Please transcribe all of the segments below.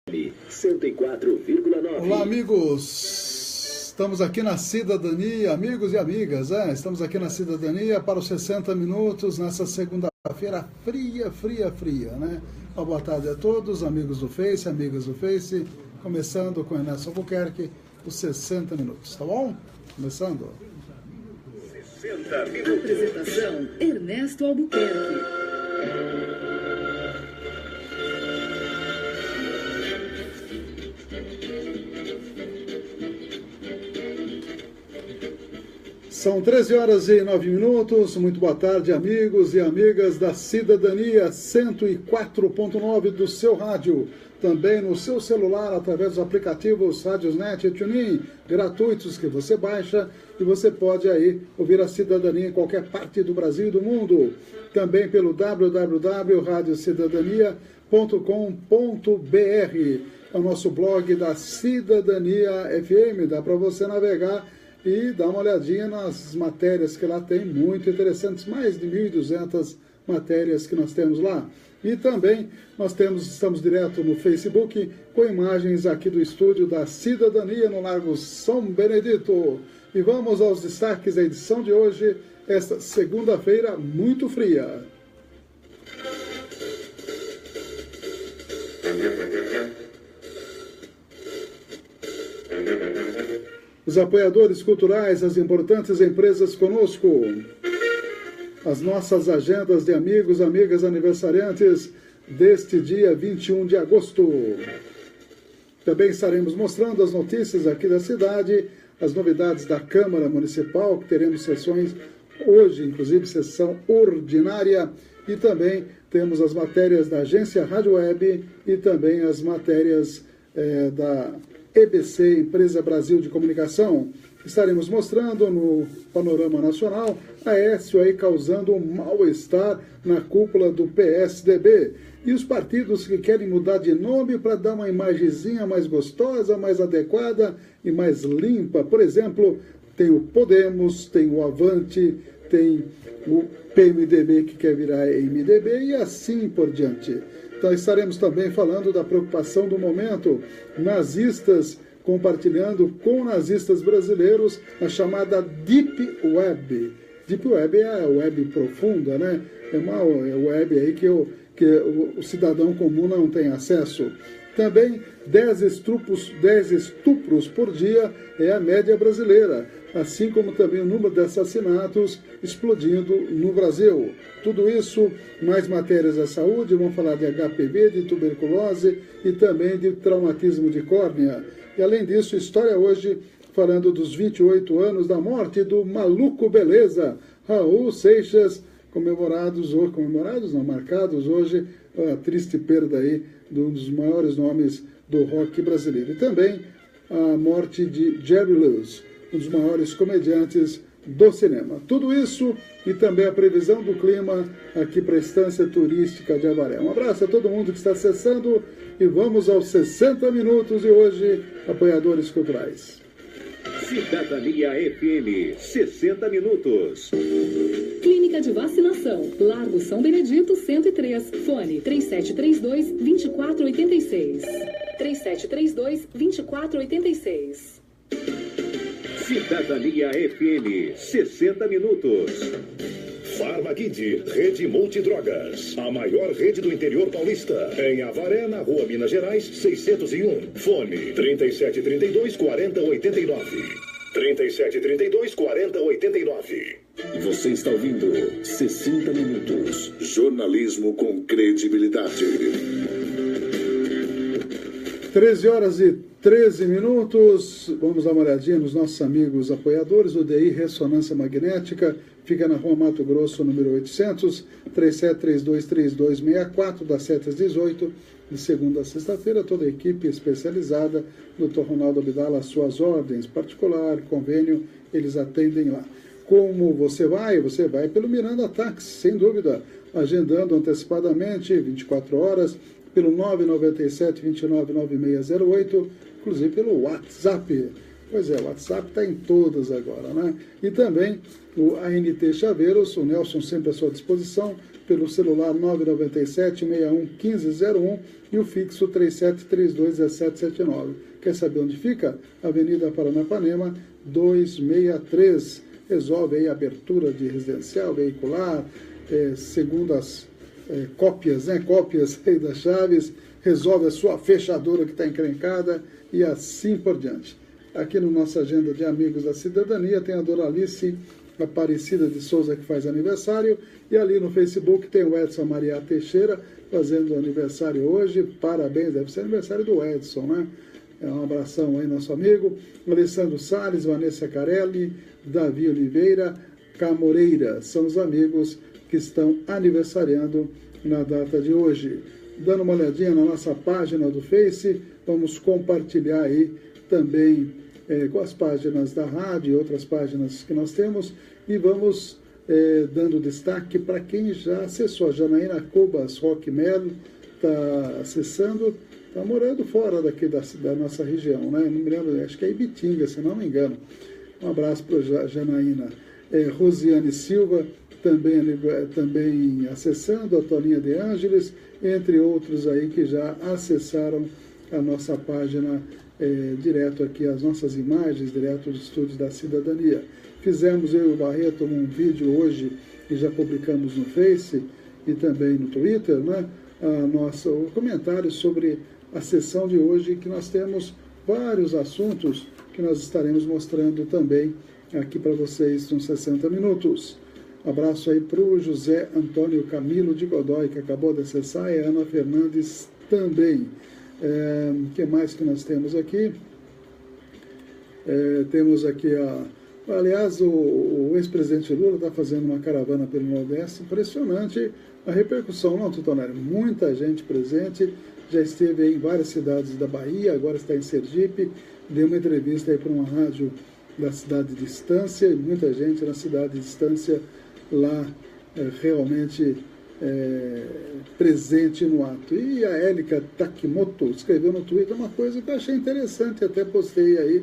104,9. Olá, amigos. Estamos aqui na Cidadania, amigos e amigas, estamos aqui na Cidadania para os 60 minutos nessa segunda-feira fria, né? Uma boa tarde a todos, amigos do Face, amigas do Face, começando com Ernesto Albuquerque, os 60 minutos, tá bom? Começando. 60 minutos. Apresentação, Ernesto Albuquerque. São 13 horas e 9 minutos, muito boa tarde, amigos e amigas da Cidadania 104.9 do seu rádio, também no seu celular, através dos aplicativos Radiosnet e TuneIn, gratuitos que você baixa e você pode aí ouvir a Cidadania em qualquer parte do Brasil e do mundo, também pelo www.radiocidadania.com.br, é o nosso blog da Cidadania FM, dá para você navegar e dá uma olhadinha nas matérias que lá tem, muito interessantes, mais de 1.200 matérias que nós temos lá. E também nós estamos direto no Facebook com imagens aqui do estúdio da Cidadania no Largo São Benedito. E vamos aos destaques da edição de hoje, esta segunda-feira muito fria. Os apoiadores culturais, as importantes empresas conosco, as nossas agendas de amigos, amigas, aniversariantes deste dia 21 de agosto. Também estaremos mostrando as notícias aqui da cidade, as novidades da Câmara Municipal, que teremos sessões hoje, inclusive sessão ordinária, e também temos as matérias da Agência Rádio Web e também as matérias da EBC, Empresa Brasil de Comunicação. Estaremos mostrando no panorama nacional a Aécio aí causando um mal-estar na cúpula do PSDB. E os partidos que querem mudar de nome para dar uma imagenzinha mais gostosa, mais adequada e mais limpa. Por exemplo, tem o Podemos, tem o Avante, tem o PMDB que quer virar MDB e assim por diante. Então estaremos também falando da preocupação do momento, nazistas compartilhando com nazistas brasileiros a chamada Deep Web. Deep Web é a web profunda, né? É uma web aí que o cidadão comum não tem acesso. Também 10 estupros por dia é a média brasileira, assim como também o número de assassinatos explodindo no Brasil. Tudo isso, mais matérias da saúde, vamos falar de HPV, de tuberculose e também de traumatismo de córnea. E além disso, história hoje, falando dos 28 anos da morte do maluco beleza, Raul Seixas, marcados hoje, a triste perda aí de um dos maiores nomes do rock brasileiro. E também a morte de Jerry Lewis, um dos maiores comediantes do cinema. Tudo isso e também a previsão do clima aqui para a Estância Turística de Avaré. Um abraço a todo mundo que está acessando e vamos aos 60 minutos de hoje, apoiadores culturais. Cidadania FM, 60 minutos. Clínica de Vacinação, Largo São Benedito, 103. Fone 3732-2486. 3732-2486. Cidadania FM, 60 minutos. Farmakid, rede multidrogas, a maior rede do interior paulista. Em Avaré, na rua Minas Gerais, 601. Fone 3732-4089. 3732-4089. Você está ouvindo 60 Minutos. Jornalismo com credibilidade. 13 horas e 13 minutos. Vamos dar uma olhadinha nos nossos amigos apoiadores. O DI Ressonância Magnética fica na Rua Mato Grosso, número 800, 3732-3264, das 7 às 18, de segunda a sexta-feira. Toda a equipe especializada, Dr. Ronaldo Abdala, suas ordens, particular, convênio, eles atendem lá. Como você vai? Você vai pelo Miranda Táxi, sem dúvida, agendando antecipadamente, 24 horas, pelo 997-299608, inclusive pelo WhatsApp. Pois é, o WhatsApp está em todas agora, né? E também o ANT Chaveiros, o Nelson sempre à sua disposição, pelo celular 997-61-1501 e o fixo 3732-1779. Quer saber onde fica? Avenida Paranapanema, 263. Resolve aí a abertura de residencial, veicular, segundo as cópias, né? Cópias aí das chaves, resolve a sua fechadura que está encrencada e assim por diante. Aqui na nossa agenda de Amigos da Cidadania tem a Doralice Aparecida de Souza, que faz aniversário, e ali no Facebook tem o Edson Maria Teixeira, fazendo aniversário hoje. Parabéns, deve ser aniversário do Edson, né? Um abração aí, nosso amigo. Alessandro Salles, Vanessa Carelli, Davi Oliveira, Camoreira, são os amigos que estão aniversariando na data de hoje. Dando uma olhadinha na nossa página do Face, vamos compartilhar aí também com as páginas da rádio e outras páginas que nós temos, e vamos dando destaque para quem já acessou. A Janaína Cobas Roque Melo está acessando, está morando fora daqui da nossa região, né? Não me lembro, acho que é Ibitinga, se não me engano. Um abraço para a Janaína. Rosiane Silva também acessando, a Toninha de Ângeles, entre outros aí que já acessaram a nossa página direto aqui, as nossas imagens, direto do Estúdio da Cidadania. Fizemos, eu e o Barreto, um vídeo hoje que já publicamos no Face e também no Twitter, né? O comentário sobre a sessão de hoje, que nós temos vários assuntos que nós estaremos mostrando também aqui para vocês nos 60 minutos. Um abraço aí para o José Antônio Camilo de Godoy, que acabou de acessar, e a Ana Fernandes também. O que mais que nós temos aqui? Temos aqui aliás, o ex-presidente Lula está fazendo uma caravana pelo Nordeste, impressionante a repercussão, não, Tutonelli? Muita gente presente, já esteve aí em várias cidades da Bahia, agora está em Sergipe, deu uma entrevista aí para uma rádio da cidade de Estância, e muita gente na cidade de Estância lá realmente presente no ato. E a Élica Takimoto escreveu no Twitter uma coisa que eu achei interessante, até postei aí.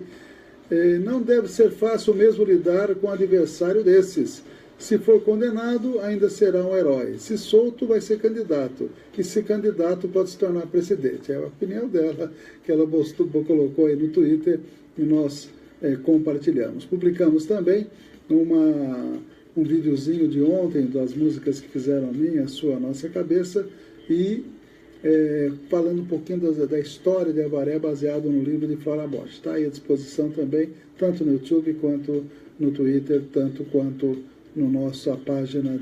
Não deve ser fácil mesmo lidar com um adversário desses. Se for condenado, ainda será um herói. Se solto, vai ser candidato. E se candidato, pode se tornar presidente. É a opinião dela, que ela colocou aí no Twitter, e nós compartilhamos. Publicamos também um videozinho de ontem das músicas que fizeram a minha, a sua, a nossa cabeça, e falando um pouquinho da história de Avaré, baseado no livro de Flora Bosch. Está aí à disposição também, tanto no YouTube quanto no Twitter, tanto quanto na nossa página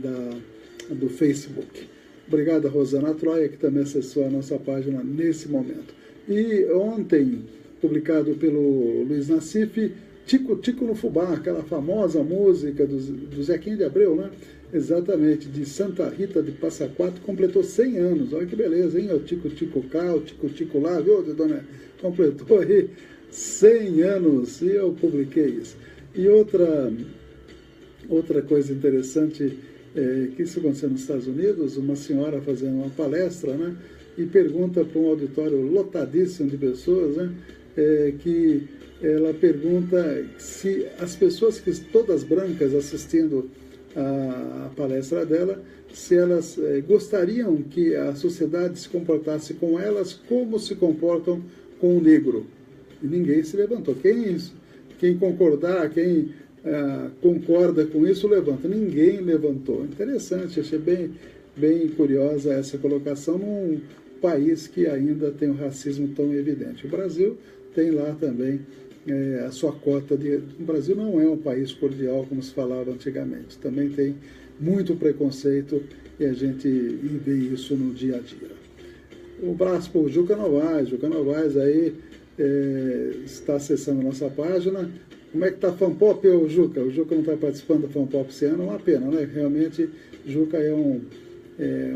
do Facebook. Obrigado a Rosana Troia, que também acessou a nossa página nesse momento. E ontem, publicado pelo Luiz Nassif, Tico Tico no Fubá, aquela famosa música do Zequinha de Abreu, né? Exatamente, de Santa Rita de Passa Quatro, completou 100 anos. Olha que beleza, hein? O Tico Tico cá, o Tico Tico lá, viu, dona? Completou aí 100 anos, e eu publiquei isso. E outra coisa interessante, que isso aconteceu nos Estados Unidos, uma senhora fazendo uma palestra, né? E pergunta para um auditório lotadíssimo de pessoas, né? Que ela pergunta se as pessoas todas brancas assistindo a palestra dela, se elas gostariam que a sociedade se comportasse com elas como se comportam com o negro. E ninguém se levantou. Quem concordar, quem concorda com isso, levanta. Ninguém levantou. Interessante, achei bem curiosa essa colocação num país que ainda tem o racismo tão evidente. O Brasil tem lá também a sua cota O Brasil não é um país cordial, como se falava antigamente. Também tem muito preconceito, e a gente vê isso no dia a dia. Um abraço para o Juca Novaes. Juca Novaes aí está acessando a nossa página. Como é que está a Fanpop, Juca? O Juca não está participando da Fanpop esse ano, é uma pena, né? Realmente, Juca é um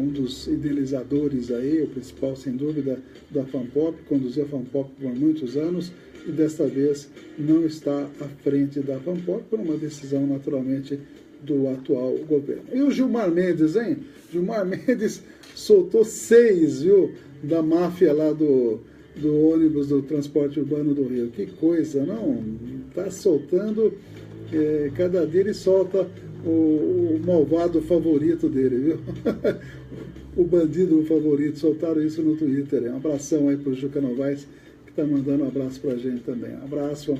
dos idealizadores aí, o principal, sem dúvida, da Fanpop, conduziu a Fanpop por muitos anos, e desta vez não está à frente da Fanpop por uma decisão, naturalmente, do atual governo. E o Gilmar Mendes, hein? Gilmar Mendes soltou 6, viu, da máfia lá do ônibus do transporte urbano do Rio. Que coisa, não? Está soltando, cada dia ele solta o malvado favorito dele, viu? O bandido favorito, soltaram isso no Twitter. Um abração aí para o Juca Novaes, que está mandando um abraço para a gente também. Um abraço.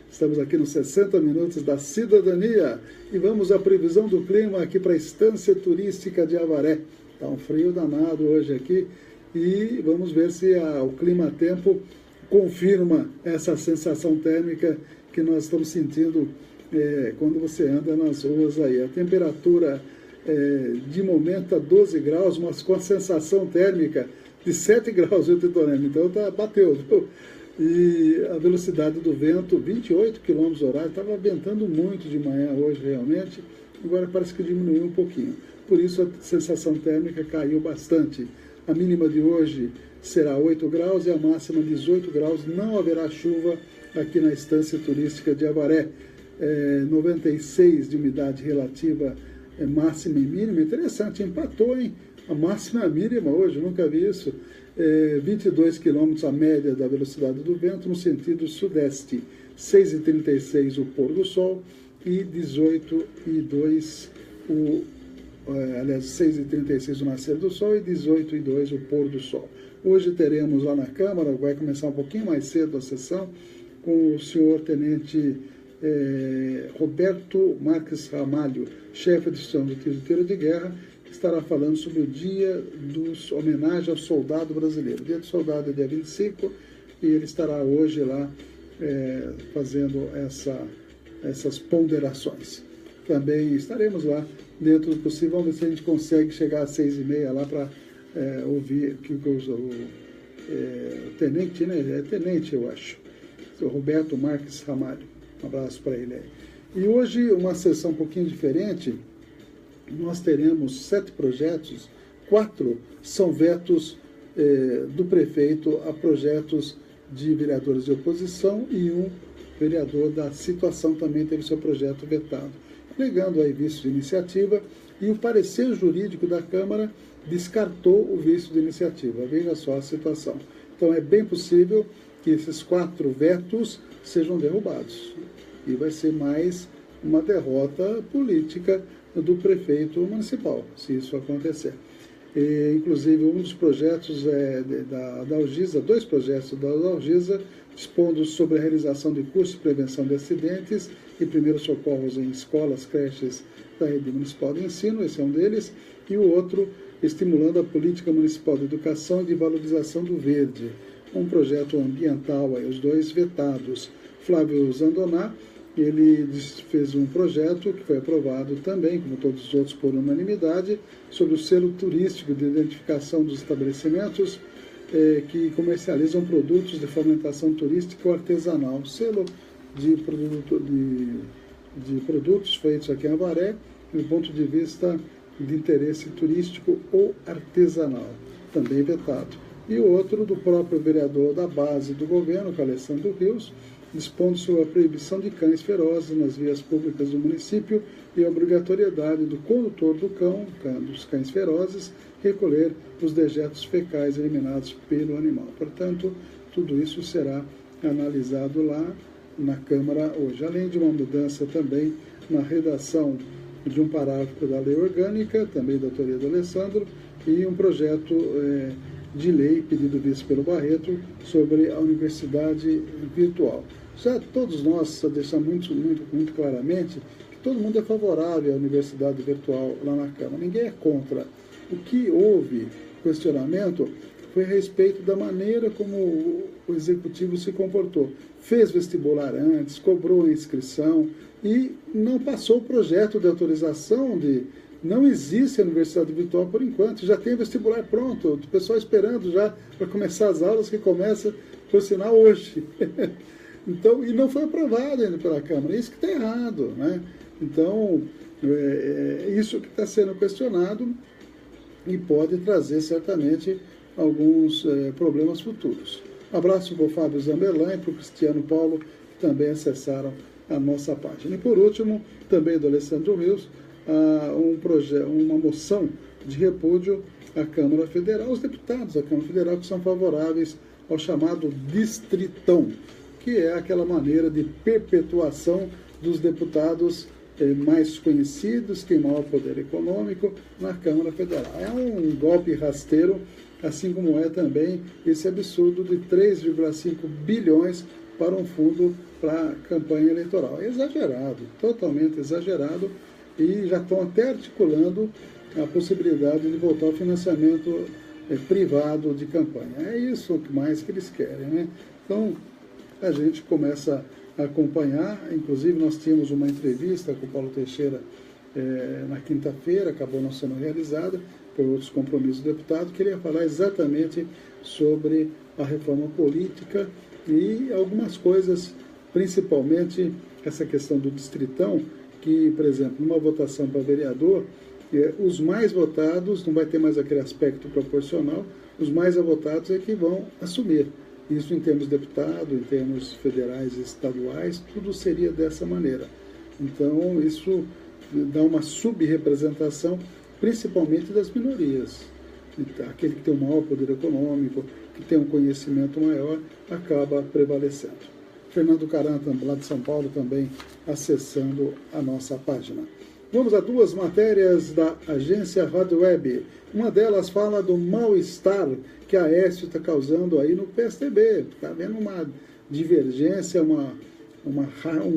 Estamos aqui nos 60 minutos da cidadania e vamos à previsão do clima aqui para a Estância Turística de Avaré. Está um frio danado hoje aqui e vamos ver se o clima-tempo confirma essa sensação térmica que nós estamos sentindo quando você anda nas ruas aí. A temperatura de momento a 12 graus, mas com a sensação térmica de 7 graus, viu, Titorino? Então bateu, viu? E a velocidade do vento, 28 km/h, estava ventando muito de manhã hoje realmente, agora parece que diminuiu um pouquinho. Por isso a sensação térmica caiu bastante. A mínima de hoje será 8 graus e a máxima 18 graus. Não haverá chuva aqui na Estância Turística de Avaré. 96 de umidade relativa máxima e mínima. Interessante, empatou, hein? A máxima e a mínima hoje, nunca vi isso. 22 km a média da velocidade do vento no sentido sudeste. 6h36 o pôr do sol e 18h02 aliás, 6h36 o nascer do sol e 18h02 o pôr do sol. Hoje teremos lá na Câmara, vai começar um pouquinho mais cedo a sessão, com o senhor tenente Roberto Marques Ramalho, chefe de instituição do tiro de guerra, que estará falando sobre o dia dos homenagem ao soldado brasileiro. O dia do soldado é dia 25 e ele estará hoje lá fazendo essas ponderações. Também estaremos lá dentro do possível, vamos ver se a gente consegue chegar às 6h30 lá para ouvir que o tenente, né? É tenente, eu acho. O Roberto Marques Ramalho. Um abraço para ele aí. E hoje, uma sessão um pouquinho diferente, nós teremos 7 projetos, 4 são vetos do prefeito a projetos de vereadores de oposição e um vereador da situação também teve seu projeto vetado, alegando aí vício de iniciativa, e o parecer jurídico da Câmara descartou o vício de iniciativa. Veja só a situação. Então é bem possível que esses 4 vetos sejam derrubados. E vai ser mais uma derrota política do prefeito municipal, se isso acontecer. Inclusive, um dos projetos da Algisa, 2 projetos da Algisa, dispondo sobre a realização de cursos de prevenção de acidentes e primeiros socorros em escolas, creches da rede municipal de ensino, esse é um deles, e o outro, estimulando a política municipal de educação e de valorização do verde. Um projeto ambiental, aí, os 2 vetados. Flávio Zandoná, ele fez um projeto que foi aprovado também, como todos os outros, por unanimidade, sobre o selo turístico de identificação dos estabelecimentos que comercializam produtos de fomentação turística ou artesanal. Selo de produtos feitos aqui em Avaré, do ponto de vista de interesse turístico ou artesanal, também vetado. E o outro do próprio vereador da base do governo, que é Alessandro Rios, dispondo sobre a proibição de cães ferozes nas vias públicas do município e a obrigatoriedade do condutor dos cães ferozes, recolher os dejetos fecais eliminados pelo animal. Portanto, tudo isso será analisado lá na Câmara hoje, além de uma mudança também na redação de um parágrafo da lei orgânica, também da autoria do Alessandro, e um projeto de lei, pedido visto pelo Barreto, sobre a universidade virtual. Já todos nós deixamos muito claramente que todo mundo é favorável à universidade virtual lá na Câmara, ninguém é contra. O que houve questionamento foi a respeito da maneira como o Executivo se comportou. Fez vestibular antes, cobrou a inscrição e não passou o projeto de autorização de... Não existe a universidade virtual por enquanto, já tem vestibular pronto, o pessoal esperando já para começar as aulas, que começa, por sinal, hoje. Então, e não foi aprovado ainda pela Câmara, isso que está errado, né? Então, isso que está sendo questionado e pode trazer certamente alguns problemas futuros. Abraço para o Fábio Zamberlan e para o Cristiano Paulo, que também acessaram a nossa página. E por último, também do Alessandro Rios, uma moção de repúdio à Câmara Federal, os deputados da Câmara Federal que são favoráveis ao chamado distritão, que é aquela maneira de perpetuação dos deputados mais conhecidos, que têm maior poder econômico na Câmara Federal. É um golpe rasteiro, assim como é também esse absurdo de 3,5 bilhões para um fundo para campanha eleitoral. É exagerado, totalmente exagerado, e já estão até articulando a possibilidade de voltar ao financiamento privado de campanha. É isso mais que eles querem, né? Então, a gente começa a acompanhar. Inclusive, nós tínhamos uma entrevista com o Paulo Teixeira na quinta-feira, acabou não sendo realizada por outros compromissos do deputado, que ele ia falar exatamente sobre a reforma política e algumas coisas, principalmente essa questão do distritão, que, por exemplo, numa votação para vereador, os mais votados, não vai ter mais aquele aspecto proporcional, os mais votados é que vão assumir. Isso em termos de deputado, em termos federais e estaduais, tudo seria dessa maneira. Então, isso dá uma subrepresentação, principalmente das minorias. Aquele que tem um maior poder econômico, que tem um conhecimento maior, acaba prevalecendo. Fernando Carantam, lá de São Paulo, também acessando a nossa página. Vamos a duas matérias da agência Rádio Web. Uma delas fala do mal-estar que a Aécio está causando aí no PSDB. Está havendo uma divergência, um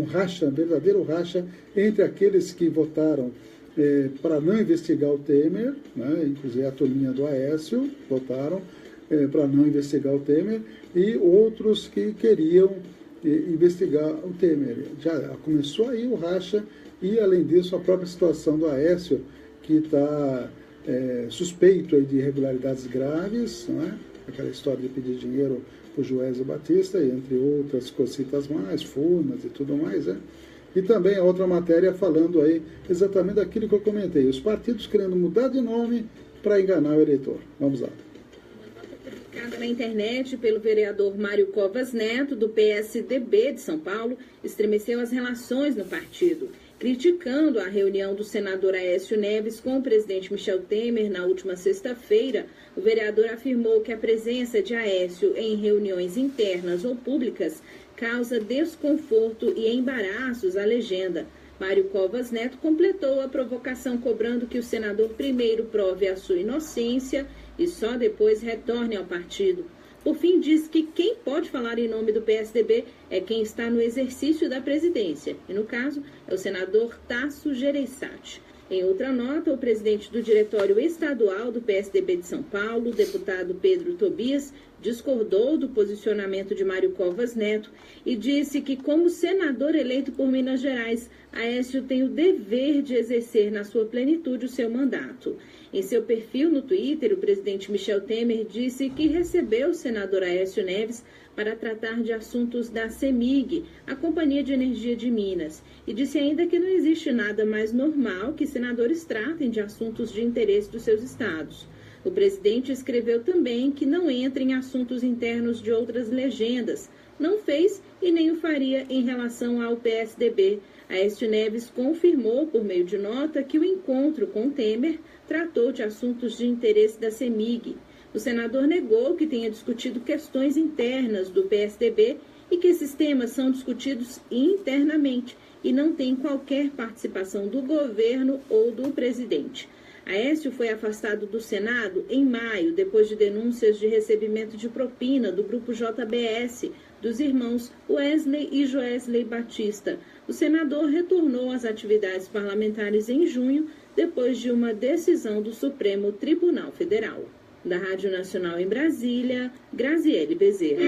racha, um verdadeiro racha entre aqueles que votaram para não investigar o Temer, né? Inclusive a turminha do Aécio votaram para não investigar o Temer, e outros que queriam investigar o Temer. Já começou aí o racha. E, além disso, a própria situação do Aécio, que está suspeito aí de irregularidades graves, né? Aquela história de pedir dinheiro para o Joésio Batista, e entre outras cositas mais, furnas e tudo mais, né? E também a outra matéria falando aí exatamente daquilo que eu comentei, os partidos querendo mudar de nome para enganar o eleitor. Vamos lá. Publicada na internet pelo vereador Mário Covas Neto, do PSDB de São Paulo, estremeceu as relações no partido. Criticando a reunião do senador Aécio Neves com o presidente Michel Temer na última sexta-feira, o vereador afirmou que a presença de Aécio em reuniões internas ou públicas causa desconforto e embaraços à legenda. Mário Covas Neto completou a provocação cobrando que o senador primeiro prove a sua inocência e só depois retorne ao partido. Por fim, diz que quem pode falar em nome do PSDB é quem está no exercício da presidência, e no caso é o senador Tasso Gereissati. Em outra nota, o presidente do Diretório Estadual do PSDB de São Paulo, o deputado Pedro Tobias, discordou do posicionamento de Mário Covas Neto e disse que, como senador eleito por Minas Gerais, Aécio tem o dever de exercer na sua plenitude o seu mandato. Em seu perfil no Twitter, o presidente Michel Temer disse que recebeu o senador Aécio Neves para tratar de assuntos da CEMIG, a Companhia de Energia de Minas, e disse ainda que não existe nada mais normal que senadores tratem de assuntos de interesse dos seus estados. O presidente escreveu também que não entra em assuntos internos de outras legendas, não fez e nem o faria em relação ao PSDB. Aécio Neves confirmou, por meio de nota, que o encontro com Temer tratou de assuntos de interesse da CEMIG. O senador negou que tenha discutido questões internas do PSDB e que esses temas são discutidos internamente e não tem qualquer participação do governo ou do presidente. Aécio foi afastado do Senado em maio, depois de denúncias de recebimento de propina do grupo JBS, dos irmãos Wesley e Joesley Batista. O senador retornou às atividades parlamentares em junho, depois de uma decisão do Supremo Tribunal Federal. Da Rádio Nacional em Brasília, Graziele Bezerra.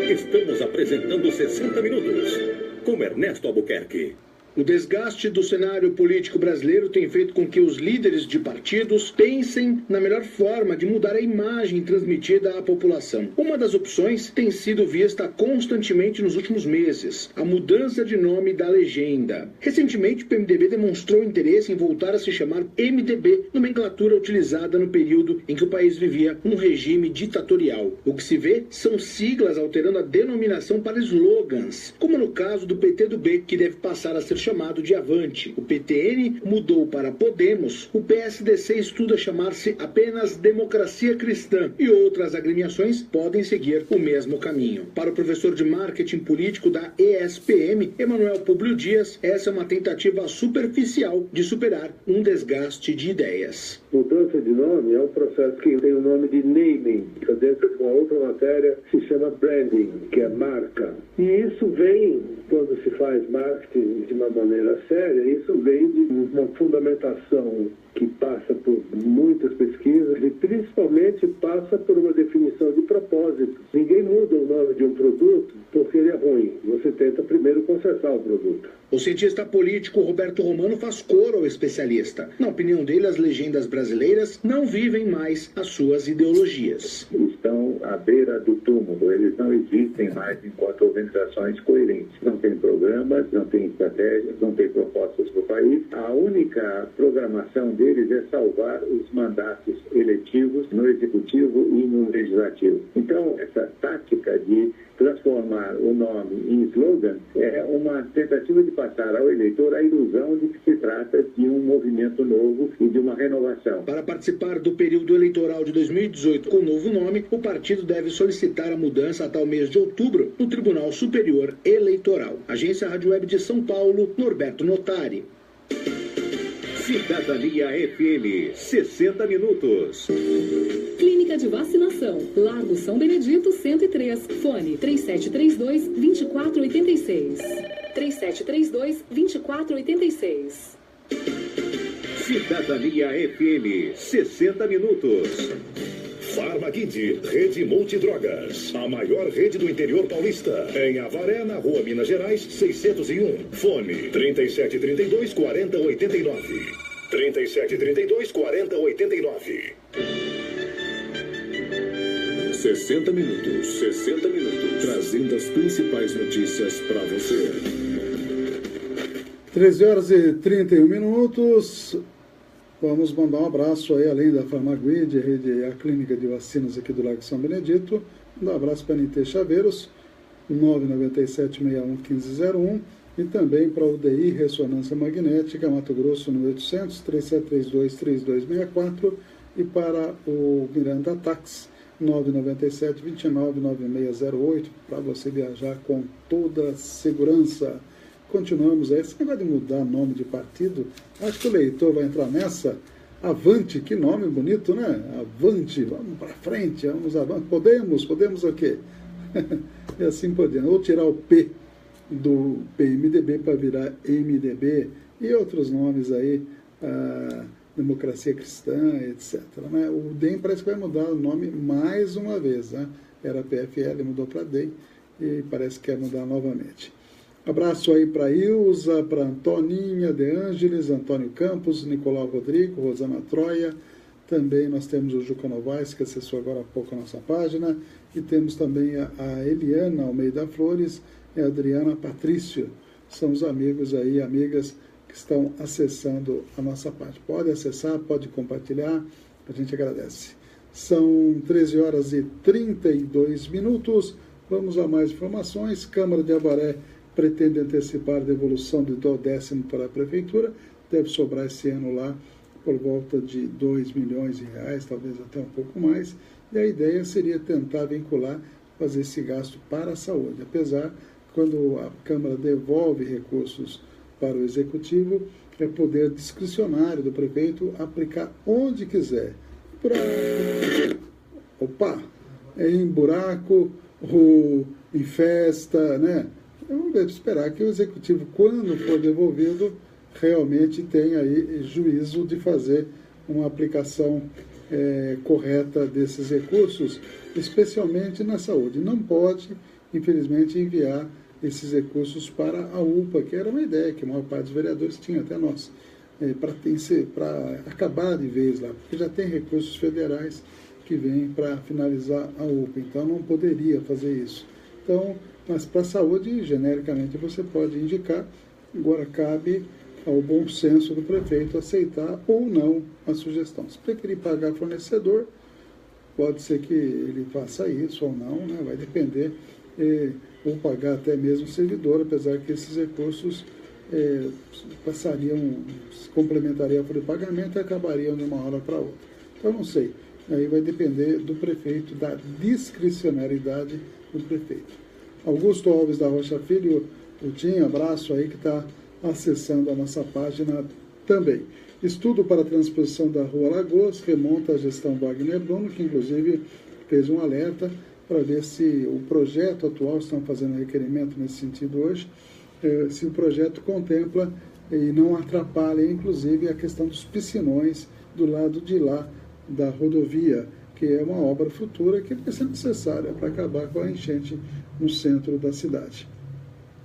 Estamos apresentando 60 Minutos, com Ernesto Albuquerque. O desgaste do cenário político brasileiro tem feito com que os líderes de partidos pensem na melhor forma de mudar a imagem transmitida à população. Uma das opções tem sido vista constantemente nos últimos meses: a mudança de nome da legenda. Recentemente, o PMDB demonstrou interesse em voltar a se chamar MDB, nomenclatura utilizada no período em que o país vivia um regime ditatorial. O que se vê são siglas alterando a denominação para slogans, como no caso do PT do B, que deve passar a ser chamado de Avante. O PTN mudou para Podemos. O PSDC estuda chamar-se apenas Democracia Cristã. E outras agremiações podem seguir o mesmo caminho. Para o professor de marketing político da ESPM, Emanuel Públio Dias, essa é uma tentativa superficial de superar um desgaste de ideias. Mudança de nome é um processo que tem o nome de naming, que dentro de uma outra matéria se chama branding, que é marca. E isso vem, quando se faz marketing de uma maneira séria, isso vem de uma fundamentação que passa por muitas pesquisas e principalmente passa por uma definição de propósito. Ninguém muda o nome de um produto porque ele é ruim. Você tenta primeiro consertar o produto. O cientista político Roberto Romano faz coro ao especialista. Na opinião dele, as legendas brasileiras não vivem mais as suas ideologias. Estão à beira do túmulo, eles não existem mais enquanto organizações coerentes. Não tem programas, não tem estratégias, não tem propostas para o país. A única programação deles é salvar os mandatos eletivos no executivo e no legislativo. Então, essa tática de transformar o nome em slogan é uma tentativa de passar ao eleitor a ilusão de que se trata de um movimento novo e de uma renovação. Para participar do período eleitoral de 2018 com o novo nome, o partido deve solicitar a mudança até o mês de outubro no Tribunal Superior Eleitoral. Agência Rádio Web de São Paulo, Norberto Notari. Cidadania FM, 60 minutos. Clínica de Vacinação, Largo São Benedito, 103. Fone 3732-2486. 3732-2486. Cidadania FM, 60 minutos. Farmaguide, rede multidrogas. A maior rede do interior paulista. Em Avaré, na rua Minas Gerais, 601. Fone 3732-4089. 3732-4089. 60 minutos. 60 minutos. Trazendo as principais notícias para você. 13 horas e 31 minutos. Vamos mandar um abraço aí, além da Farmaguide, a clínica de vacinas aqui do Largo São Benedito. Mandar um abraço para a NT Chaveiros, 997-61-1501. E também para a UDI Ressonância Magnética, Mato Grosso, no 800-3732-3264. E para o Miranda Tax, 997-299608, para você viajar com toda segurança. Continuamos aí. Esse negócio de mudar nome de partido, acho que o eleitor vai entrar nessa. Avante, que nome bonito, né? Avante, vamos para frente, vamos avante. Podemos o quê? E assim podemos. Ou tirar o P do PMDB para virar MDB e outros nomes aí, Democracia Cristã, etc. Né? O DEM parece que vai mudar o nome mais uma vez, né? Era PFL, mudou para DEM e parece que quer mudar novamente. Abraço aí para Ilza, para Antoninha De Ângeles, Antônio Campos, Nicolau Rodrigo, Rosana Troia. Também nós temos o Juca Novaes, que acessou agora há pouco a nossa página. E temos também a Eliana Almeida Flores e a Adriana Patrício. São os amigos aí, amigas que estão acessando a nossa página. Pode acessar, pode compartilhar, a gente agradece. São 13 horas e 32 minutos. Vamos a mais informações. Câmara de Avaré pretende antecipar a devolução do 10º para a Prefeitura. Deve sobrar esse ano lá por volta de 2 milhões de reais, talvez até um pouco mais. E a ideia seria tentar vincular, fazer esse gasto para a saúde. Apesar, quando a Câmara devolve recursos para o Executivo, é poder discricionário do prefeito aplicar onde quiser. Em buraco ou em festa, né? Vamos esperar que o Executivo, quando for devolvido, realmente tenha aí juízo de fazer uma aplicação correta desses recursos, especialmente na saúde. Não pode, infelizmente, enviar esses recursos para a UPA, que era uma ideia que a maior parte dos vereadores tinha, até nós, para acabar de vez lá, porque já tem recursos federais que vêm para finalizar a UPA, então não poderia fazer isso. Então, mas para a saúde, genericamente, você pode indicar, agora cabe ao bom senso do prefeito aceitar ou não a sugestão. Se preferir pagar fornecedor, pode ser que ele faça isso ou não, né? Vai depender, ou pagar até mesmo servidor, apesar que esses recursos se complementariam a folha de pagamento e acabariam de uma hora para outra. Então, não sei. Aí vai depender do prefeito, da discricionariedade do prefeito. Augusto Alves da Rocha Filho, o Tim, abraço aí, que está acessando a nossa página também. Estudo para a transposição da Rua Lagoas remonta à gestão Wagner Bruno, que inclusive fez um alerta para ver se o projeto atual, estão fazendo requerimento nesse sentido hoje, se o projeto contempla e não atrapalha, inclusive, a questão dos piscinões do lado de lá da rodovia, que é uma obra futura que vai ser necessária para acabar com a enchente no centro da cidade.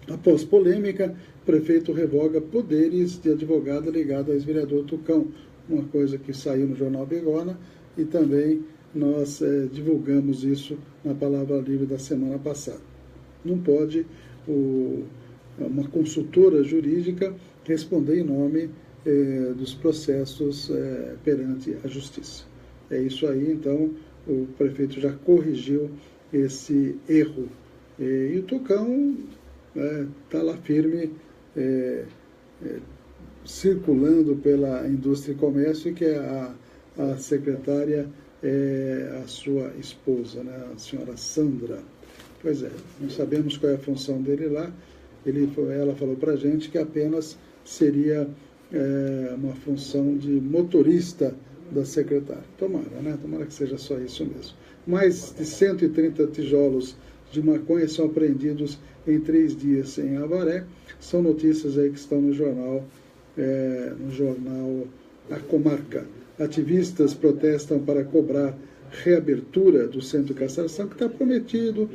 Após polêmica, o prefeito revoga poderes de advogado ligado ao ex-vereador Tucão, uma coisa que saiu no Jornal Begona, e também nós divulgamos isso na Palavra Livre da semana passada. Não pode uma consultora jurídica responder em nome dos processos perante a Justiça. É isso aí, então, o prefeito já corrigiu esse erro. E o Tucão está lá firme, circulando pela indústria e comércio, que é a secretária, a sua esposa, né, a senhora Sandra. Pois é, não sabemos qual é a função dele lá. Ela falou para a gente que apenas seria uma função de motorista da secretária. Tomara, né? Tomara que seja só isso mesmo. Mais de 130 tijolos de maconha são apreendidos em 3 dias em Avaré. São notícias aí que estão no jornal A Comarca. Ativistas protestam para cobrar reabertura do centro de castração, que está prometido.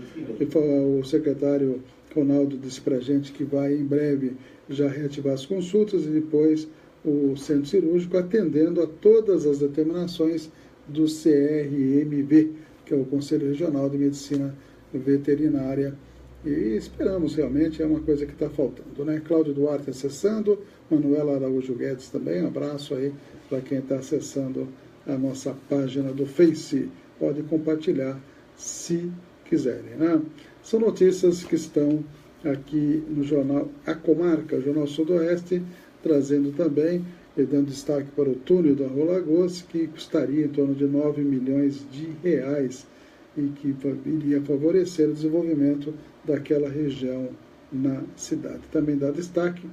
O secretário Ronaldo disse para a gente que vai em breve já reativar as consultas, e depois o centro cirúrgico atendendo a todas as determinações do CRMV, que é o Conselho Regional de Medicina Veterinária. E esperamos realmente, é uma coisa que está faltando, né? Cláudio Duarte acessando, Manuela Araújo Guedes também, um abraço aí para quem está acessando a nossa página do Face. Pode compartilhar se quiserem, né? São notícias que estão aqui no jornal A Comarca, o Jornal Sudoeste, trazendo também, dando destaque para o túnel da Rua Lagoas, que custaria em torno de 9 milhões de reais e que iria favorecer o desenvolvimento daquela região na cidade. Também dá destaque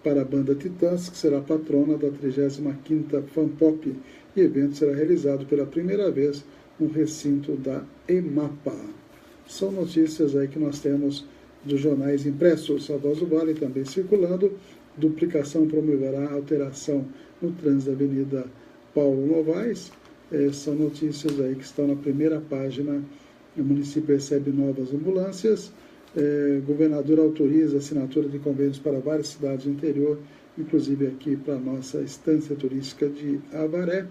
para a banda Titãs, que será patrona da 35ª FanPop, e o evento será realizado pela primeira vez no recinto da EMAPA. São notícias aí que nós temos dos jornais impressos. A Voz do Vale também circulando. Duplicação promoverá alteração no trânsito da Avenida Paulo Novaes. São notícias aí que estão na primeira página. O município recebe novas ambulâncias. Governador autoriza a assinatura de convênios para várias cidades do interior, inclusive aqui para a nossa estância turística de Avaré.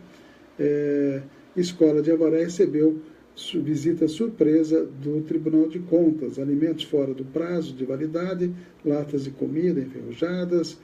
Escola de Avaré recebeu visita surpresa do Tribunal de Contas, alimentos fora do prazo de validade, latas de comida enferrujadas,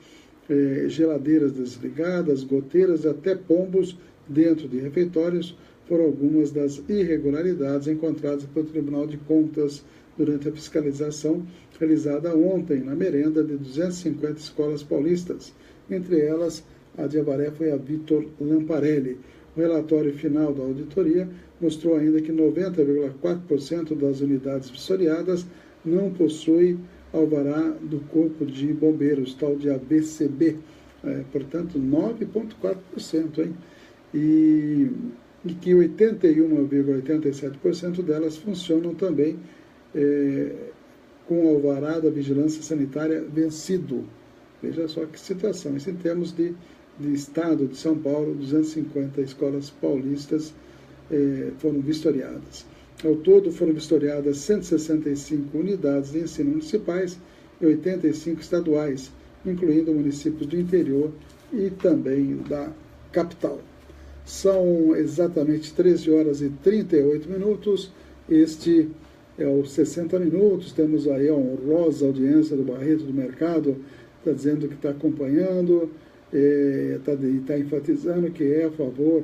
geladeiras desligadas, goteiras e até pombos dentro de refeitórios foram algumas das irregularidades encontradas pelo Tribunal de Contas durante a fiscalização realizada ontem na merenda de 250 escolas paulistas. Entre elas, a de Avaré foi a Vitor Lamparelli. O relatório final da auditoria mostrou ainda que 90,4% das unidades vistoriadas não possui alvará do Corpo de Bombeiros, tal de ABCB, portanto 9,4%, hein? E que 81,87% delas funcionam também com o alvará da Vigilância Sanitária vencido. Veja só que situação. Isso em termos de estado de São Paulo, 250 escolas paulistas foram vistoriadas. Ao todo foram vistoriadas 165 unidades de ensino municipais e 85 estaduais, incluindo municípios do interior e também da capital. São exatamente 13 horas e 38 minutos. Este é os 60 minutos. Temos aí a honrosa audiência do Barreto do Mercado, está dizendo que está acompanhando, está enfatizando que é a favor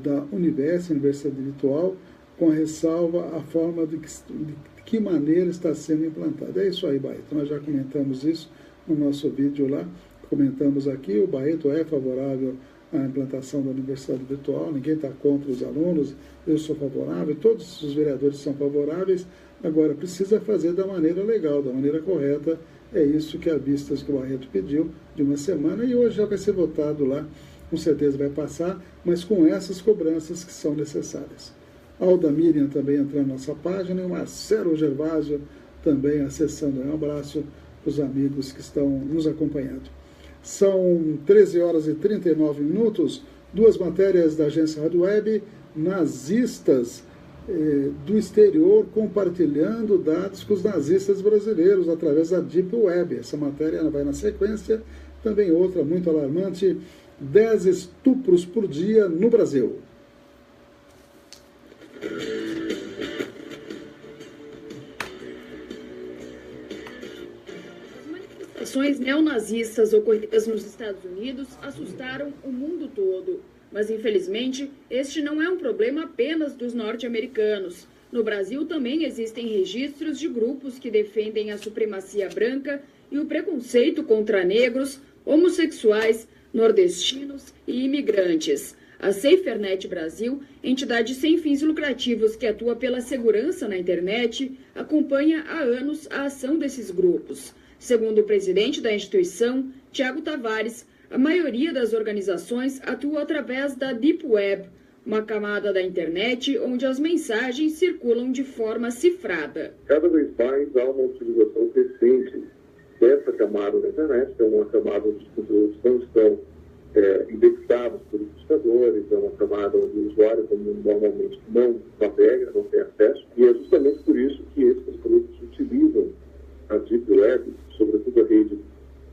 da Universidade Virtual, com a ressalva a forma de que maneira está sendo implantada. É isso aí, Barreto. Nós já comentamos isso no nosso vídeo lá, comentamos aqui, o Barreto é favorável à implantação da universidade virtual, ninguém está contra os alunos, eu sou favorável, todos os vereadores são favoráveis, agora precisa fazer da maneira legal, da maneira correta, é isso que a vistas que o Barreto pediu de uma semana, e hoje já vai ser votado lá, com certeza vai passar, mas com essas cobranças que são necessárias. A Alda Miriam também entrando na nossa página, e o Marcelo Gervásio também acessando. Um abraço para os amigos que estão nos acompanhando. São 13 horas e 39 minutos, duas matérias da agência Rádio Web, nazistas do exterior compartilhando dados com os nazistas brasileiros através da Deep Web. Essa matéria vai na sequência. Também outra muito alarmante, 10 estupros por dia no Brasil. As manifestações neonazistas ocorridas nos Estados Unidos assustaram o mundo todo. Mas, infelizmente, este não é um problema apenas dos norte-americanos. No Brasil também existem registros de grupos que defendem a supremacia branca e o preconceito contra negros, homossexuais, nordestinos e imigrantes. A SaferNet Brasil, entidade sem fins lucrativos que atua pela segurança na internet, acompanha há anos a ação desses grupos. Segundo o presidente da instituição, Tiago Tavares, a maioria das organizações atua através da Deep Web, uma camada da internet onde as mensagens circulam de forma cifrada. Cada vez mais há uma utilização crescente dessa camada da internet, que é uma camada onde os conteúdos não estão indexados por buscadores, é uma camada onde o usuário normalmente não navega, não tem acesso, e é justamente por isso que esses grupos utilizam a Deep Web, sobretudo a rede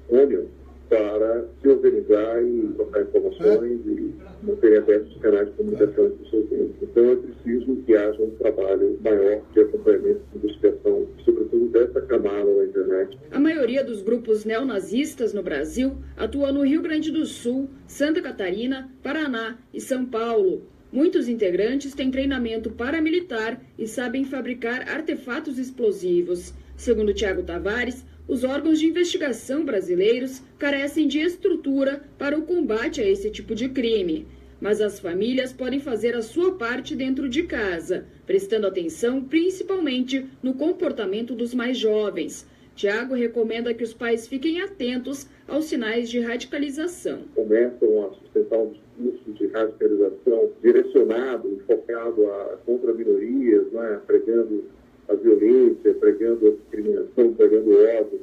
Onion, para se organizar e trocar informações e manter abertos os canais de comunicação entre os seus membros. Então é preciso que haja um trabalho maior de acompanhamento e investigação, sobretudo dessa camada da internet. A maioria dos grupos neonazistas no Brasil atua no Rio Grande do Sul, Santa Catarina, Paraná e São Paulo. Muitos integrantes têm treinamento paramilitar e sabem fabricar artefatos explosivos. Segundo Tiago Tavares, os órgãos de investigação brasileiros carecem de estrutura para o combate a esse tipo de crime. Mas as famílias podem fazer a sua parte dentro de casa, prestando atenção principalmente no comportamento dos mais jovens. Tiago recomenda que os pais fiquem atentos aos sinais de radicalização. Começam a sustentar um discurso de radicalização direcionado e focado contra minorias, pregando a violência, pregando a discriminação, pregando o ódio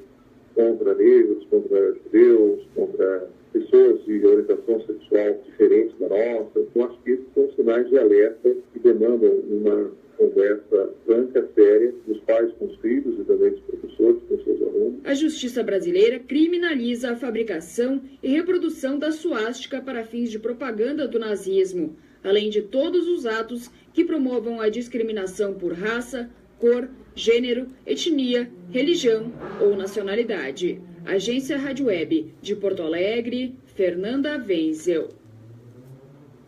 contra negros, contra judeus, contra pessoas de orientação sexual diferente da nossa. Eu acho que esses são sinais de alerta que demandam uma conversa franca, séria, dos pais com os filhos e também dos professores com seus alunos. A justiça brasileira criminaliza a fabricação e reprodução da suástica para fins de propaganda do nazismo, além de todos os atos que promovam a discriminação por raça, cor, gênero, etnia, religião ou nacionalidade. Agência Rádio Web de Porto Alegre, Fernanda Wenzel.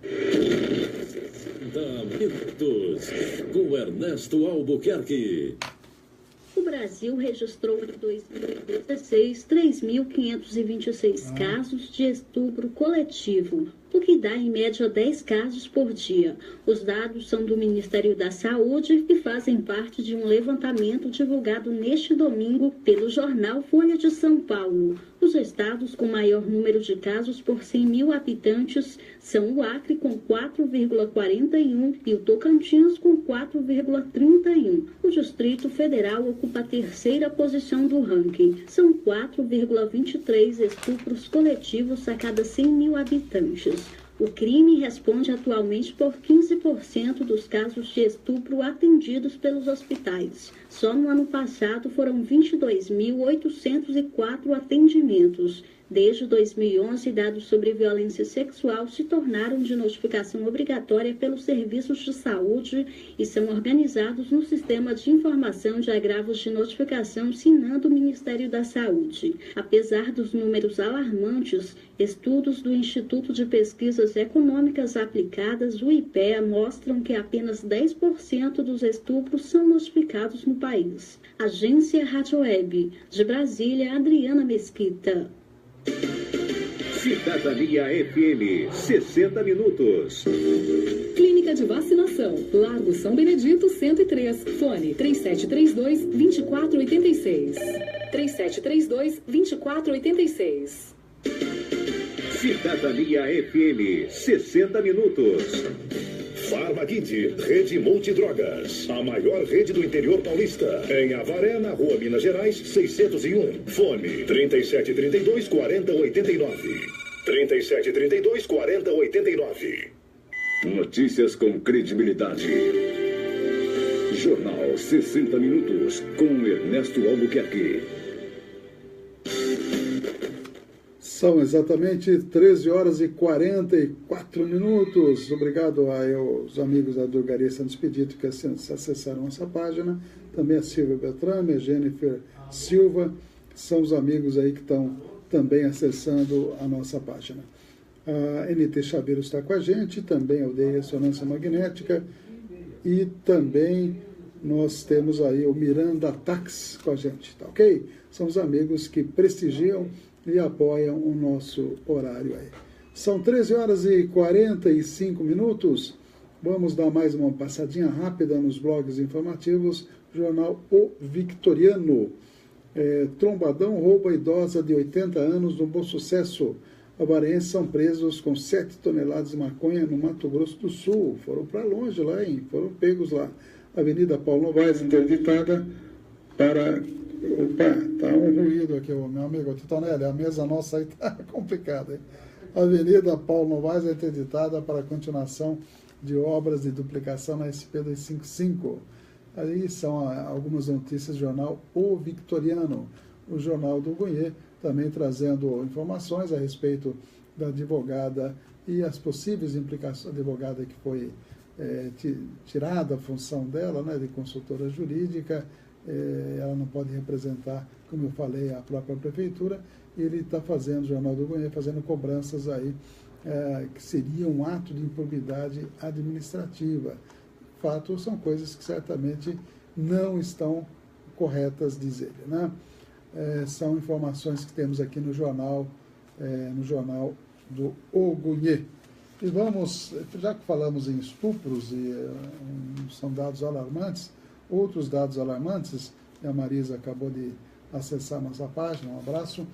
60 minutos com Ernesto Albuquerque. O Brasil registrou em 2016 3.526 casos de estupro coletivo, o que dá em média 10 casos por dia. Os dados são do Ministério da Saúde e fazem parte de um levantamento divulgado neste domingo pelo jornal Folha de São Paulo. Os estados com maior número de casos por 100 mil habitantes são o Acre, com 4,41, e o Tocantins, com 4,31. O Distrito Federal ocupa a terceira posição do ranking. São 4,23 estupros coletivos a cada 100 mil habitantes. O crime responde atualmente por 15% dos casos de estupro atendidos pelos hospitais. Só no ano passado foram 22.804 atendimentos. Desde 2011, dados sobre violência sexual se tornaram de notificação obrigatória pelos serviços de saúde e são organizados no Sistema de Informação de Agravos de Notificação SINAM do Ministério da Saúde. Apesar dos números alarmantes, estudos do Instituto de Pesquisas Econômicas Aplicadas, o IPEA, mostram que apenas 10% dos estupros são notificados no país. Agência Rádio Web. De Brasília, Adriana Mesquita. Cidadania FM, 60 minutos. Clínica de Vacinação, Largo São Benedito, 103. Fone 3732-2486. 3732-2486. Cidadania FM, 60 minutos. Farmaquid, rede multidrogas. A maior rede do interior paulista. Em Avaré, na rua Minas Gerais, 601. Fone 3732-4089. 3732-4089. Notícias com credibilidade. Jornal 60 Minutos, com Ernesto Albuquerque. São exatamente 13 horas e 44 minutos. Obrigado aos amigos da Drogaria Santos Expedito que acessaram nossa página. Também a Silvia Beltrame, a Jennifer Silva. São os amigos aí que estão também acessando a nossa página. A NT Chaveiro está com a gente, também a Aldeia Ressonância Magnética. E também nós temos aí o Miranda Tax com a gente, tá ok? São os amigos que prestigiam e apoiam o nosso horário aí. São 13 horas e 45 minutos. Vamos dar mais uma passadinha rápida nos blogs informativos. Jornal O Victoriano. Trombadão rouba idosa de 80 anos no Bom Sucesso. Avarenses são presos com 7 toneladas de maconha no Mato Grosso do Sul. Foram para longe lá, hein? Foram pegos lá. Avenida Paulo Novaes, interditada para... Opa, tá um ruído aqui, meu amigo Titonelli, a mesa nossa aí tá complicada, hein? Avenida Paulo Novaes é interditada para a continuação de obras de duplicação na SP-255. Aí são algumas notícias do jornal O Victoriano. O jornal do Gunhê também trazendo informações a respeito da advogada e as possíveis implicações da advogada que foi tirada a função dela, né, de consultora jurídica. Ela não pode representar, como eu falei, a própria prefeitura. Ele está fazendo, o Jornal do Goiás, fazendo cobranças aí, que seria um ato de improbidade administrativa. Fato, são coisas que certamente não estão corretas dizer, né? São informações que temos aqui no jornal do Ogunhê. E vamos, já que falamos em estupros, e são dados alarmantes, outros dados alarmantes, e a Marisa acabou de acessar nossa página, um abraço,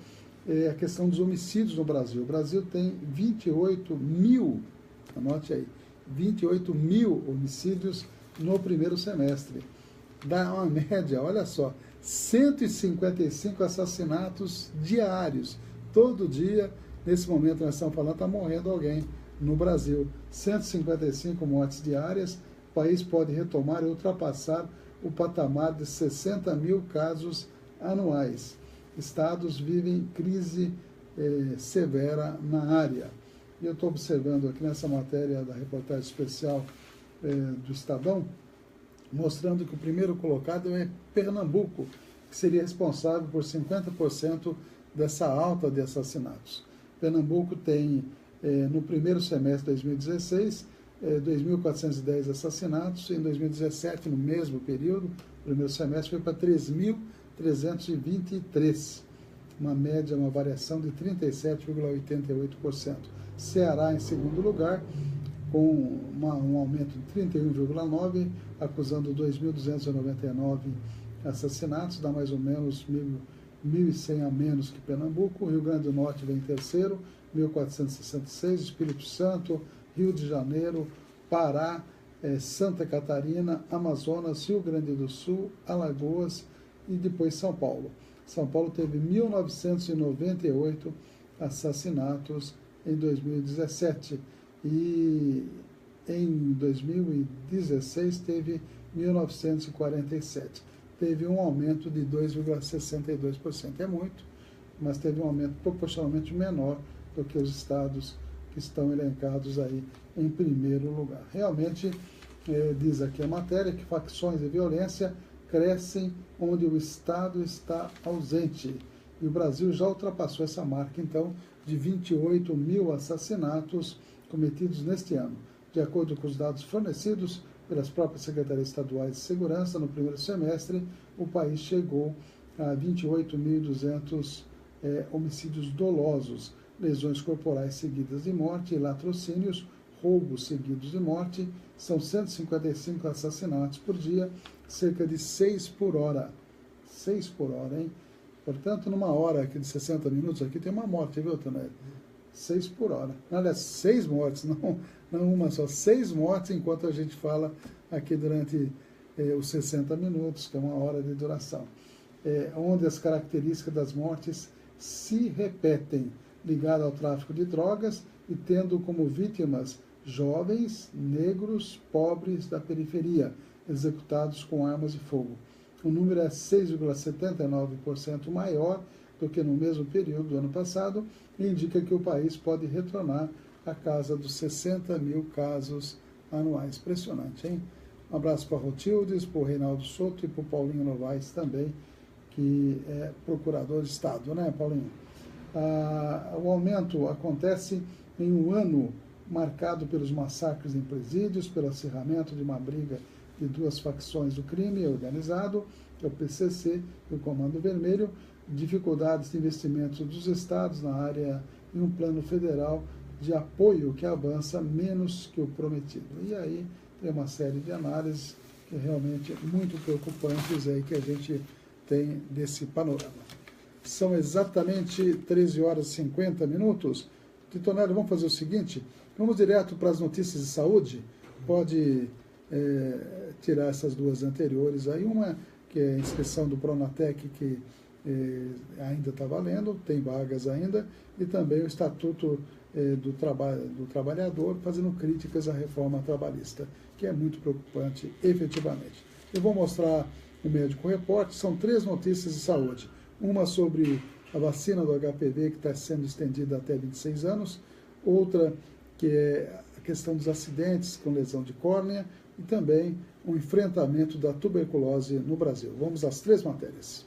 é a questão dos homicídios no Brasil. O Brasil tem 28 mil, anote aí, 28 mil homicídios no primeiro semestre. Dá uma média, olha só, 155 assassinatos diários. Todo dia, nesse momento nós estamos falando, está morrendo alguém no Brasil. 155 mortes diárias. O país pode retomar e ultrapassar o patamar de 60 mil casos anuais. Estados vivem crise severa na área. E eu estou observando aqui nessa matéria da reportagem especial do Estadão, mostrando que o primeiro colocado é Pernambuco, que seria responsável por 50% dessa alta de assassinatos. Pernambuco tem, no primeiro semestre de 2016, 2.410 assassinatos. Em 2017, no mesmo período, primeiro semestre, foi para 3.323, uma média, uma variação de 37,88%. Ceará em segundo lugar, com um aumento de 31,9%, acusando 2.299 assassinatos, dá mais ou menos 1.100 a menos que Pernambuco. O Rio Grande do Norte vem em terceiro, 1.466, Espírito Santo, Rio de Janeiro, Pará, Santa Catarina, Amazonas, Rio Grande do Sul, Alagoas e depois São Paulo. São Paulo teve 1.998 assassinatos em 2017 e em 2016 teve 1.947. Teve um aumento de 2,62%. É muito, mas teve um aumento proporcionalmente menor do que os estados que estão elencados aí em primeiro lugar. Realmente, diz aqui a matéria, que facções e violência crescem onde o Estado está ausente. E o Brasil já ultrapassou essa marca, então, de 28 mil assassinatos cometidos neste ano. De acordo com os dados fornecidos pelas próprias secretarias estaduais de segurança, no primeiro semestre, o país chegou a 28.200 homicídios dolosos, lesões corporais seguidas de morte e latrocínios, roubos seguidos de morte. São 155 assassinatos por dia, cerca de 6 por hora. 6 por hora, hein? Portanto, numa hora aqui de 60 minutos, aqui tem uma morte, viu, Tonelli? 6 por hora. Aliás, 6 mortes, não uma só, 6 mortes enquanto a gente fala aqui durante os 60 minutos, que é uma hora de duração. Onde as características das mortes se repetem, ligado ao tráfico de drogas e tendo como vítimas jovens, negros, pobres da periferia, executados com armas de fogo. O número é 6,79% maior do que no mesmo período do ano passado e indica que o país pode retornar à casa dos 60 mil casos anuais. Impressionante, hein? Um abraço para o Rotildes, para o Reinaldo Soto e para o Paulinho Novaes também, que é procurador de Estado, né, Paulinho? O aumento acontece em um ano marcado pelos massacres em presídios, pelo acirramento de uma briga de duas facções do crime organizado, que é o PCC e o Comando Vermelho, dificuldades de investimento dos estados na área e um plano federal de apoio que avança menos que o prometido. E aí tem uma série de análises que realmente muito preocupantes aí que a gente tem desse panorama. São exatamente 13 horas e 50 minutos. Titonelli, vamos fazer o seguinte, vamos direto para as notícias de saúde. Pode tirar essas duas anteriores aí, uma que é a inscrição do Pronatec, que ainda está valendo, tem vagas ainda, e também o Estatuto do Trabalhador, fazendo críticas à reforma trabalhista, que é muito preocupante, efetivamente. Eu vou mostrar o Médico Repórter, são 3 notícias de saúde. Uma sobre a vacina do HPV, que está sendo estendida até 26 anos, outra que é a questão dos acidentes com lesão de córnea, e também o enfrentamento da tuberculose no Brasil. Vamos às 3 matérias.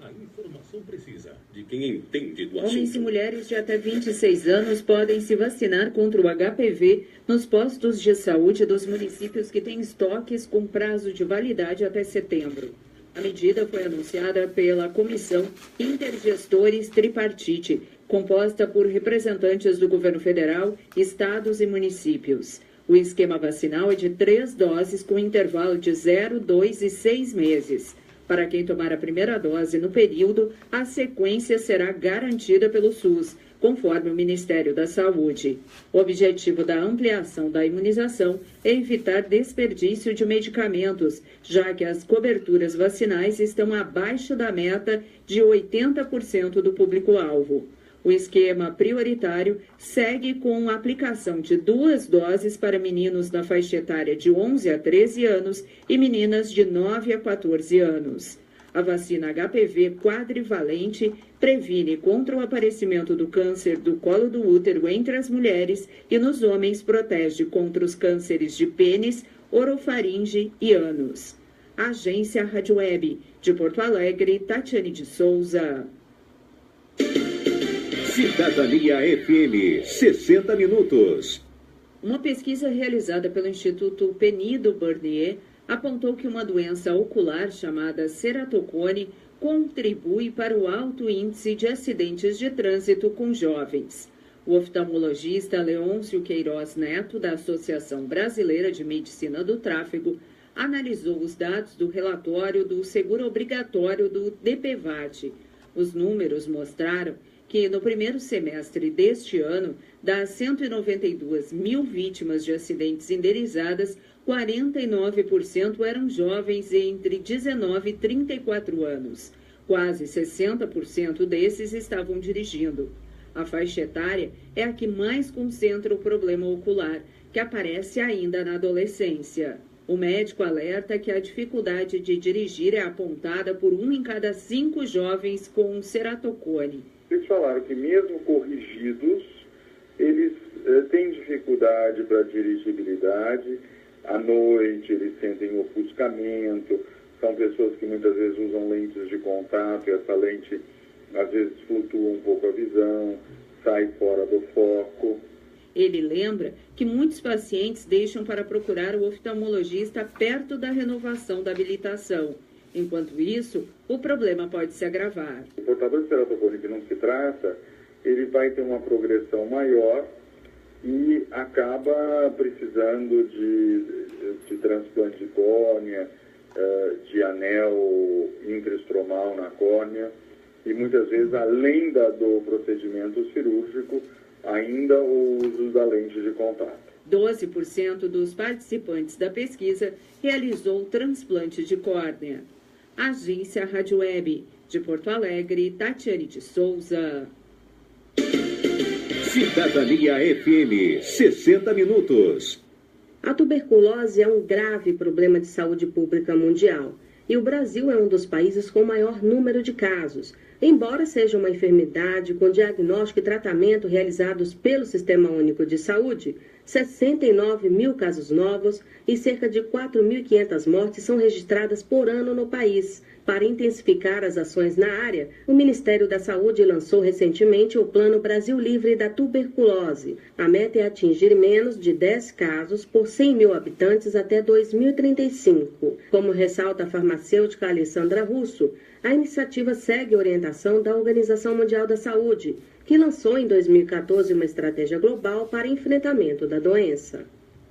A informação precisa de quem entende do assunto. Homens e mulheres de até 26 anos podem se vacinar contra o HPV nos postos de saúde dos municípios que têm estoques com prazo de validade até setembro. A medida foi anunciada pela Comissão Intergestores Tripartite, composta por representantes do governo federal, estados e municípios. O esquema vacinal é de 3 doses com intervalo de 0, 2 e 6 meses. Para quem tomar a primeira dose no período, a sequência será garantida pelo SUS, conforme o Ministério da Saúde. O objetivo da ampliação da imunização é evitar desperdício de medicamentos, já que as coberturas vacinais estão abaixo da meta de 80% do público-alvo. O esquema prioritário segue com a aplicação de 2 doses para meninos na faixa etária de 11 a 13 anos e meninas de 9 a 14 anos. A vacina HPV quadrivalente previne contra o aparecimento do câncer do colo do útero entre as mulheres e nos homens protege contra os cânceres de pênis, orofaringe e ânus. Agência Rádio Web, de Porto Alegre, Tatiane de Souza. Cidadania FM, 60 minutos. Uma pesquisa realizada pelo Instituto Penido Bernier apontou que uma doença ocular chamada ceratocone contribui para o alto índice de acidentes de trânsito com jovens. O oftalmologista Leôncio Queiroz Neto, da Associação Brasileira de Medicina do Tráfego, analisou os dados do relatório do seguro obrigatório do DPVAT. Os números mostraram que no primeiro semestre deste ano, das 192 mil vítimas de acidentes indenizadas, 49% eram jovens entre 19 e 34 anos. Quase 60% desses estavam dirigindo. A faixa etária é a que mais concentra o problema ocular, que aparece ainda na adolescência. O médico alerta que a dificuldade de dirigir é apontada por 1 em cada 5 jovens com ceratocone. Eles falaram que mesmo corrigidos, eles têm dificuldade para dirigibilidade, à noite eles sentem ofuscamento, são pessoas que muitas vezes usam lentes de contato e essa lente às vezes flutua um pouco a visão, sai fora do foco. Ele lembra que muitos pacientes deixam para procurar o oftalmologista perto da renovação da habilitação. Enquanto isso, o problema pode se agravar. O portador de ceratocone que não se trata, ele vai ter uma progressão maior e acaba precisando de transplante de córnea, de anel intraestromal na córnea e muitas vezes, além do procedimento cirúrgico, ainda o uso da lente de contato. 12% dos participantes da pesquisa realizou transplante de córnea. Agência Rádio Web, de Porto Alegre, Tatiane de Souza. Cidadania FM, 60 minutos. A tuberculose é um grave problema de saúde pública mundial e o Brasil é um dos países com maior número de casos. Embora seja uma enfermidade com diagnóstico e tratamento realizados pelo Sistema Único de Saúde, 69 mil casos novos e cerca de 4.500 mortes são registradas por ano no país. Para intensificar as ações na área, o Ministério da Saúde lançou recentemente o Plano Brasil Livre da Tuberculose. A meta é atingir menos de 10 casos por 100 mil habitantes até 2035. Como ressalta a farmacêutica Alessandra Russo, a iniciativa segue a orientação da Organização Mundial da Saúde, que lançou em 2014 uma estratégia global para enfrentamento da doença.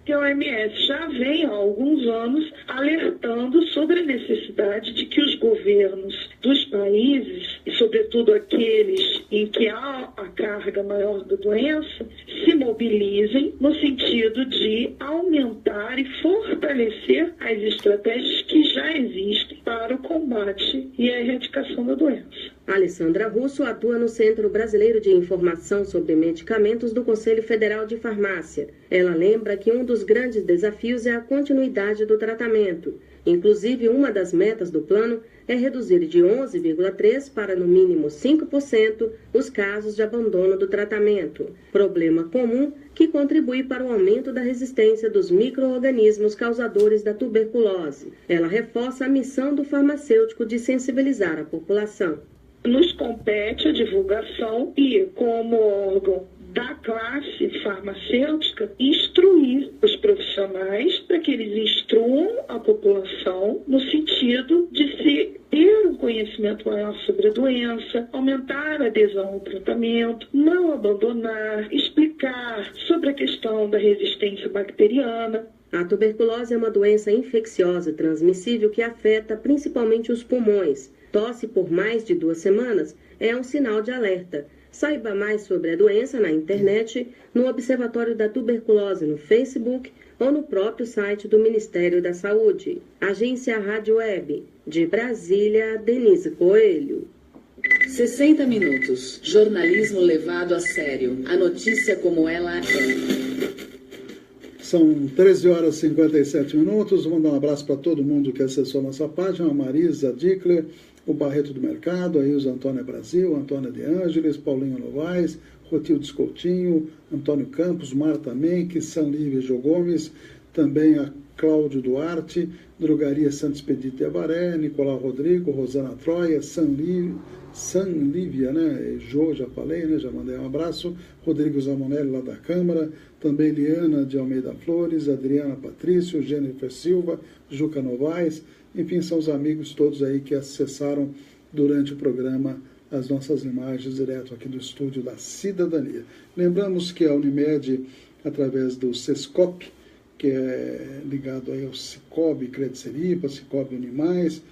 Que a OMS já vem há alguns anos alertando sobre a necessidade de que os governos dos países, e sobretudo aqueles em que há a carga maior da doença, se mobilizem no sentido de aumentar e fortalecer as estratégias que já existem para o combate e a erradicação da doença. Alessandra Russo atua no Centro Brasileiro de Informação sobre Medicamentos do Conselho Federal de Farmácia. Ela lembra que um dos grandes desafios é a continuidade do tratamento. Inclusive, uma das metas do plano é reduzir de 11,3% para no mínimo 5% os casos de abandono do tratamento. Problema comum que contribui para o aumento da resistência dos micro-organismos causadores da tuberculose. Ela reforça a missão do farmacêutico de sensibilizar a população. Nos compete a divulgação e, como órgão da classe farmacêutica, instruir os profissionais para que eles instruam a população no sentido de se ter um conhecimento maior sobre a doença, aumentar a adesão ao tratamento, não abandonar, explicar sobre a questão da resistência bacteriana. A tuberculose é uma doença infecciosa transmissível que afeta principalmente os pulmões. Tosse por mais de 2 semanas é um sinal de alerta. Saiba mais sobre a doença na internet, no Observatório da Tuberculose no Facebook ou no próprio site do Ministério da Saúde. Agência Rádio Web, de Brasília, Denise Coelho. 60 minutos. Jornalismo levado a sério. A notícia como ela é. São 13 horas e 57 minutos. Vamos dar um abraço para todo mundo que acessou a nossa página. A Marisa Dickler, o Barreto do Mercado, a Ilza Antônia Brasil, Antônia de Ângeles, Paulinho Novaes, Rotildes Coutinho, Antônio Campos, Marta Menck, Sanlívia Jô Gomes, também a Cláudio Duarte, Drogaria Santo Expedito de Avaré, Nicolau Rodrigo, Rosana Troia, Sanlívia, né? Jô, já falei, né? Já mandei um abraço. Rodrigo Zamonelli, lá da Câmara. Também Liana de Almeida Flores, Adriana Patrício, Jennifer Silva, Juca Novaes. Enfim, são os amigos todos aí que acessaram durante o programa as nossas imagens direto aqui do estúdio da Cidadania. Lembramos que a Unimed, através do Sescop, que é ligado aí ao Cicobi Credit Seripa, Cicobi Unimais,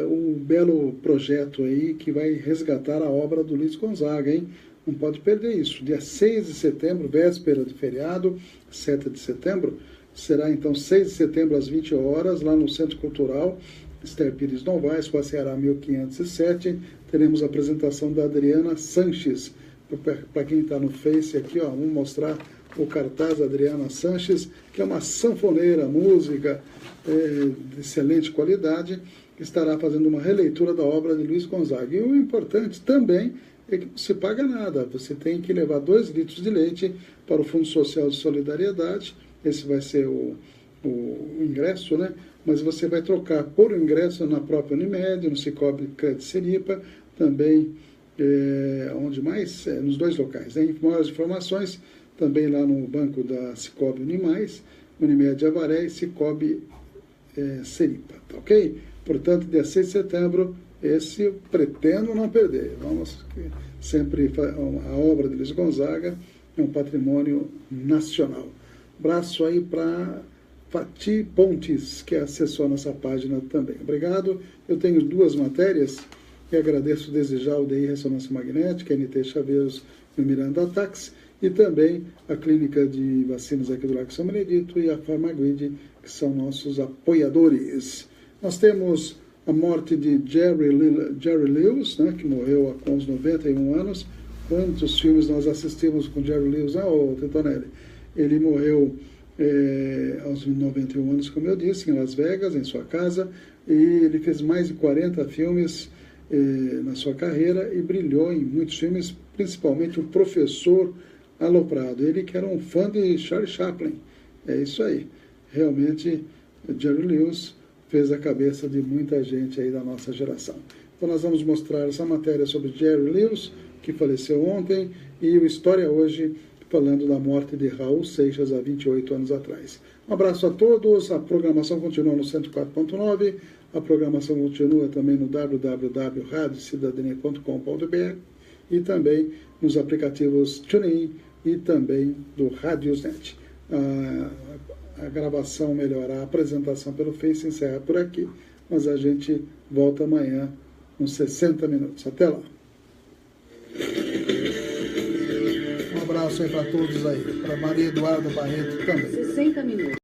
um belo projeto aí que vai resgatar a obra do Luiz Gonzaga, hein? Não pode perder isso. Dia 6 de setembro, véspera de feriado, 7 de setembro, será então 6 de setembro às 20 horas, lá no Centro Cultural Esther Pires Novaes, com a Ceará 1507, teremos a apresentação da Adriana Sanches. Para quem está no Face aqui, ó, vamos mostrar o cartaz da Adriana Sanches, que é uma sanfoneira, música de excelente qualidade, que estará fazendo uma releitura da obra de Luiz Gonzaga. E o importante também é que não se paga nada. Você tem que levar 2 litros de leite para o Fundo Social de Solidariedade. Esse vai ser o ingresso, né? Mas você vai trocar por ingresso na própria Unimed, no Cicobi Credit Seripa, também onde mais? Nos 2 locais. Maiores informações também lá no banco da Cicobi Unimais, Unimed Avaré e Cicobi Seripa, tá ok? Portanto, dia 6 de setembro, esse eu pretendo não perder. Vamos sempre, a obra de Luiz Gonzaga é um patrimônio nacional. Abraço aí para Fati Pontes, que acessou a nossa página também. Obrigado. Eu tenho 2 matérias e agradeço desejar o DI Ressonância Magnética, NT Chaveiros e Miranda Atax, e também a Clínica de Vacinas aqui do Lago São Benedito e a Farmaguide, que são nossos apoiadores. Nós temos a morte de Jerry Lewis, né, que morreu com uns 91 anos. Quantos filmes nós assistimos com Jerry Lewis? Tetonelli. Ele morreu aos 91 anos, como eu disse, em Las Vegas, em sua casa, e ele fez mais de 40 filmes na sua carreira e brilhou em muitos filmes, principalmente O Professor Aloprado. Ele que era um fã de Charlie Chaplin. É isso aí. Realmente, Jerry Lewis fez a cabeça de muita gente aí da nossa geração. Então nós vamos mostrar essa matéria sobre Jerry Lewis, que faleceu ontem, e o História Hoje, falando da morte de Raul Seixas há 28 anos atrás. Um abraço a todos, a programação continua no 104.9, a programação continua também no www.radiocidadania.com.br e também nos aplicativos TuneIn e também do Radiosnet. A gravação melhorar, a apresentação pelo Face encerra por aqui, mas a gente volta amanhã uns 60 minutos. Até lá. Um abraço aí para todos aí, para Maria Eduarda Barreto também. 60 minutos.